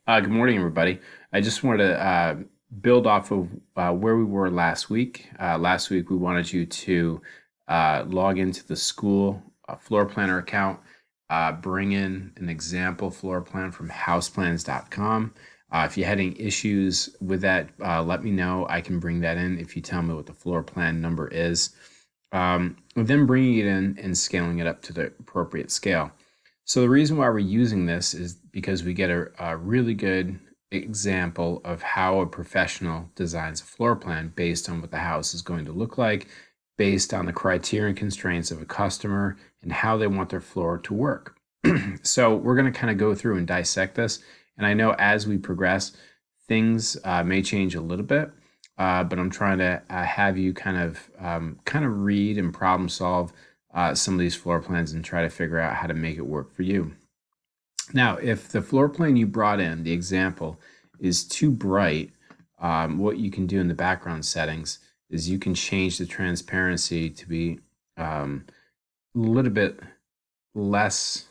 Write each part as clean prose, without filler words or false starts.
Good morning, everybody. I just wanted to build off of where we were last week. Last week, we wanted you to log into the school floor planner account, bring in an example floor plan from houseplans.com. If you're having issues with that, let me know. I can bring that in if you tell me what the floor plan number is. And then bringing it in and scaling it up to the appropriate scale. So the reason why we're using this is because we get a really good example of how a professional designs a floor plan based on what the house is going to look like, based on the criteria and constraints of a customer and how they want their floor to work. So we're going to kind of go through and dissect this. And I know as we progress, things may change a little bit, but I'm trying to have you kind of read and problem solve some of these floor plans and try to figure out how to make it work for you. Now, if the floor plan you brought in, the example, is too bright, what you can do in the background settings is you can change the transparency to be a little bit less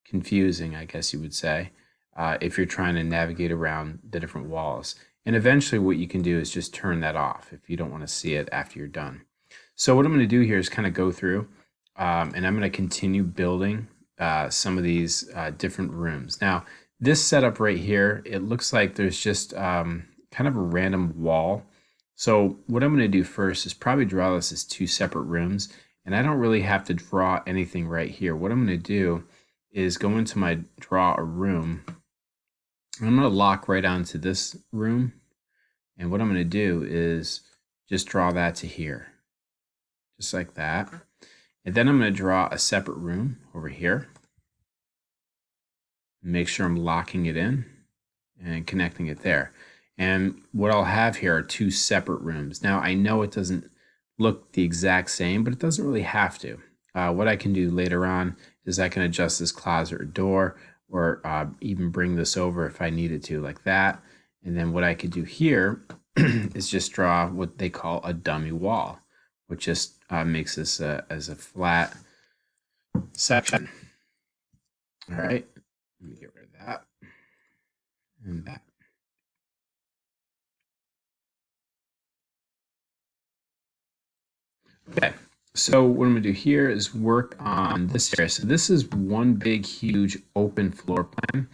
confusing, I guess you would say, if you're trying to navigate around the different walls. And eventually what you can do is just turn that off if you don't want to see it after you're done. So what I'm going to do here is kind of go through and I'm going to continue building some of these different rooms. Now, this setup right here, it looks like there's just kind of a random wall. So what I'm going to do first is probably draw this as two separate rooms. And I don't really have to draw anything right here. What I'm going to do is go into my draw a room. I'm going to lock right onto this room. And what I'm going to do is just draw that to here, just like that. And then I'm going to draw a separate room over here. Make sure I'm locking it in and connecting it there. And what I'll have here are two separate rooms. Now, I know it doesn't look the exact same, but it doesn't really have to. What I can do later on is I can adjust this closet or door, or even bring this over if I needed to, like that. And then what I could do here is just draw what they call a dummy wall, which just makes this as a flat section. All right, let me get rid of that and that. Okay, so what I'm going to do here is work on this area. So this is one big, huge open floor plan.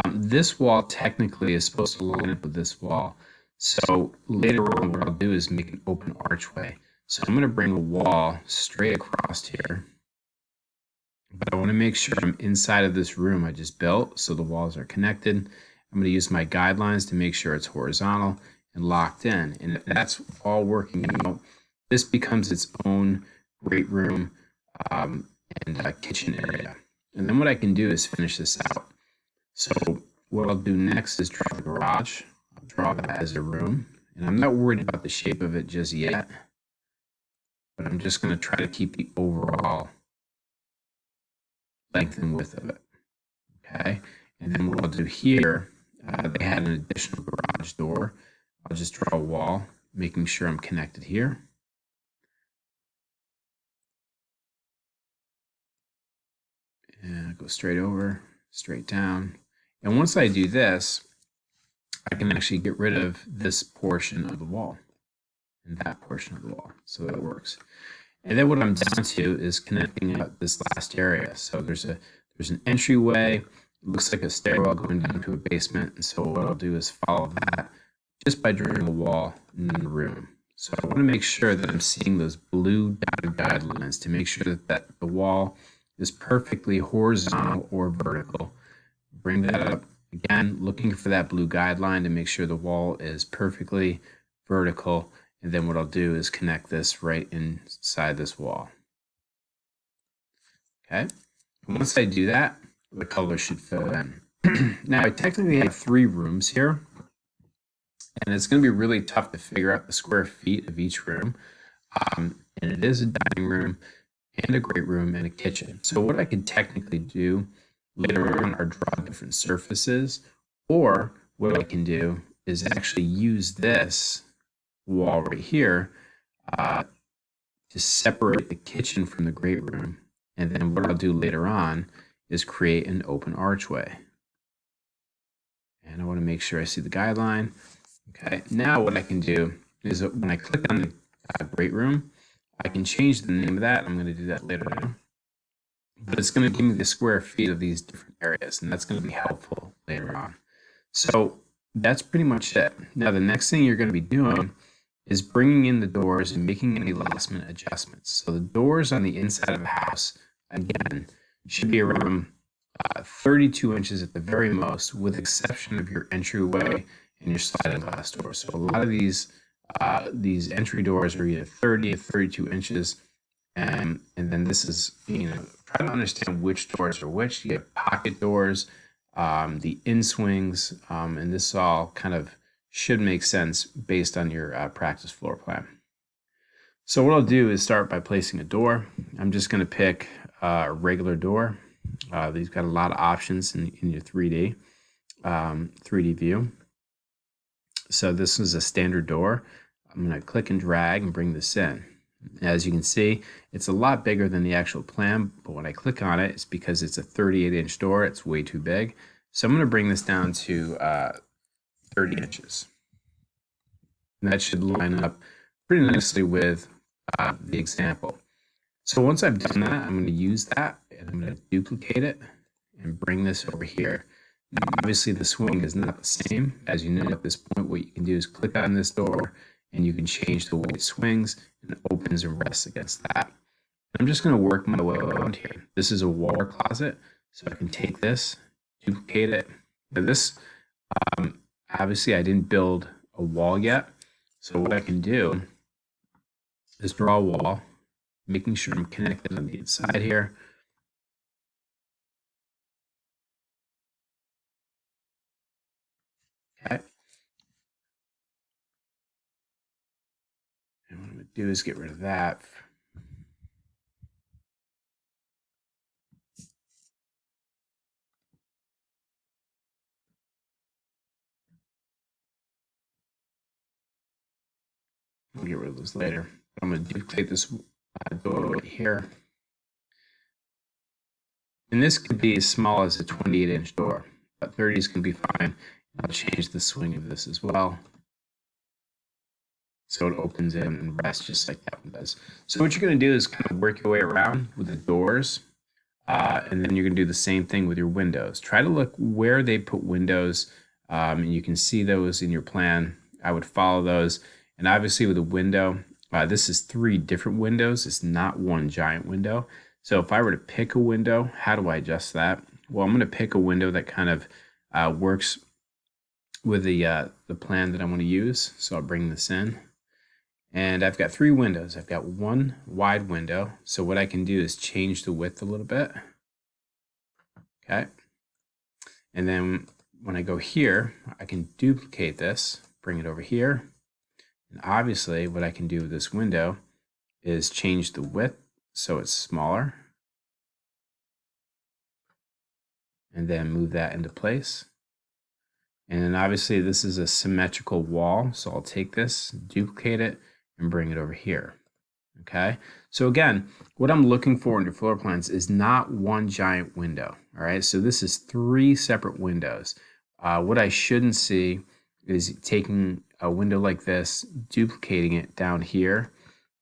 This wall technically is supposed to line up with this wall. So later on, what I'll do is make an open archway. So I'm going to bring a wall straight across here. But I want to make sure I'm inside of this room I just built, so the walls are connected. I'm going to use my guidelines to make sure it's horizontal and locked in. And if that's all working out, this becomes its own great room and kitchen area. And then what I can do is finish this out. So what I'll do next is draw the garage. I'll draw that as a room. And I'm not worried about the shape of it just yet, but I'm just going to try to keep the overall length and width of it. Okay. And then what I'll do here, they had an additional garage door. I'll just draw a wall, making sure I'm connected here. And go straight over, straight down. And once I do this, I can actually get rid of this portion of the wall and that portion of the wall. So that works. And then what I'm down to is connecting up this last area. So there's an entryway. It looks like a stairwell going down to a basement. And so what I'll do is follow that just by drawing a wall in the room. So I want to make sure that I'm seeing those blue dotted guidelines to make sure that the wall is perfectly horizontal or vertical. Bring that up again, looking for that blue guideline to make sure the wall is perfectly vertical. And then what I'll do is connect this right inside this wall. Okay. And once I do that, the color should fill in. Now I technically have 3 rooms here, and it's going to be really tough to figure out the square feet of each room. And it is a dining room and a great room and a kitchen. So what I could technically do later on are draw different surfaces, or what I can do is actually use this wall right here to separate the kitchen from the great room. And then what I'll do later on is create an open archway. make sure I see the guideline. Okay, now what I can do is when I click on the great room, I can change the name of that. I'm going to do that later on. But it's going to give me the square feet of these different areas, and that's going to be helpful later on. So that's pretty much it. Now, the next thing you're going to be doing is bringing in the doors and making any last minute adjustments. So the doors on the inside of the house, again, should be around 32 inches at the very most, with exception of your entryway and your sliding glass doors. So a lot of these entry doors are either 30 or 32 inches. And then this is, try to understand which doors are which. You have pocket doors, the in-swings, and this all kind of should make sense based on your practice floor plan. So what I'll do is start by placing a door. I'm just going to pick a regular door. These got a lot of options in your 3D view. So this is a standard door. I'm going to click and drag and bring this in. As you can see, it's a lot bigger than the actual plan, but when I click on it, it's because it's a 38-inch door. It's way too big. So I'm going to bring this down to 30 inches. And that should line up pretty nicely with the example. So once I've done that, I'm going to use that and I'm going to duplicate it and bring this over here. Now, obviously the swing is not the same. As you know, at this point, what you can do is click on this door and you can change the way it swings and opens and rests against that. I'm just going to work my way around here. This is a water closet, so I can take this, duplicate it. Now this, obviously I didn't build a wall yet, so what I can do is draw a wall, making sure I'm connected on the inside here. Okay. And what I'm going to do is get rid of that. I'll get rid of this later. I'm going to duplicate this door right here. And this could be as small as a 28-inch door, but 30s can be fine. I'll change the swing of this as well, so it opens in and rests just like that one does. So what you're going to do is kind of work your way around with the doors, and then you're going to do the same thing with your windows. Try to look where they put windows, and you can see those in your plan. I would follow those. And obviously with a window, this is 3 different windows. It's not one giant window. So if I were to pick a window, how do I adjust that? Well, I'm going to pick a window that kind of works with the plan that I want to use. So I'll bring this in. And I've got 3 windows. I've got one wide window. So what I can do is change the width a little bit. Okay. And then when I go here, I can duplicate this, bring it over here. And obviously what I can do with this window is change the width so it's smaller. And then move that into place. And then obviously this is a symmetrical wall. So I'll take this, duplicate it, and bring it over here. Okay. So again, what I'm looking for in your floor plans is not one giant window. All right. So this is 3 separate windows. What I shouldn't see is taking a window like this, duplicating it down here,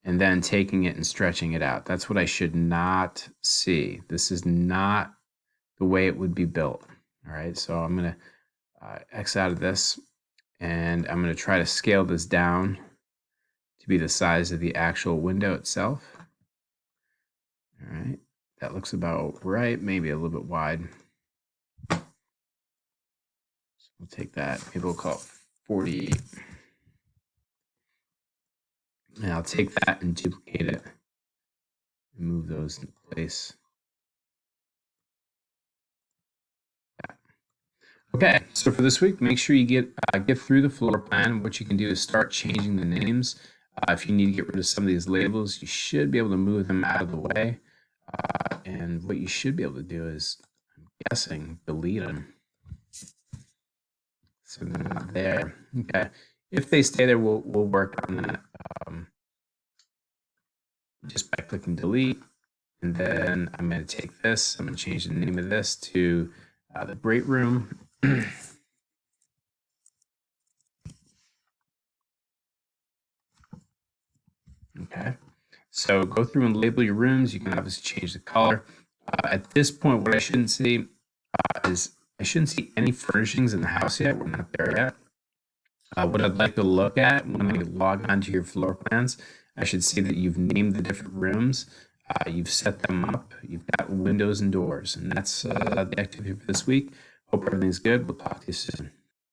and then taking it and stretching it out. That's what I should not see. This is not the way it would be built. All right. So I'm going to X out of this, and I'm going to try to scale this down to be the size of the actual window itself. All right, that looks about right, maybe a little bit wide. So we'll take that, maybe we'll call it 48. And I'll take that and duplicate it and move those into place. Okay, so for this week, make sure you get through the floor plan. What you can do is start changing the names. If you need to get rid of some of these labels, you should be able to move them out of the way. And what you should be able to do is, I'm guessing, delete them. So they're not there. Okay. If they stay there, we'll work on that just by clicking delete. And then I'm going to take this. I'm going to change the name of this to the great room. Okay. So go through and label your rooms. You can obviously change the color. At this point, what I shouldn't see is I shouldn't see any furnishings in the house yet. We're not there yet. What I'd like to look at when you log onto your floor plans, I should see that you've named the different rooms, you've set them up, you've got windows and doors, and that's the activity for this week. Hope everything's good. We'll talk to you soon.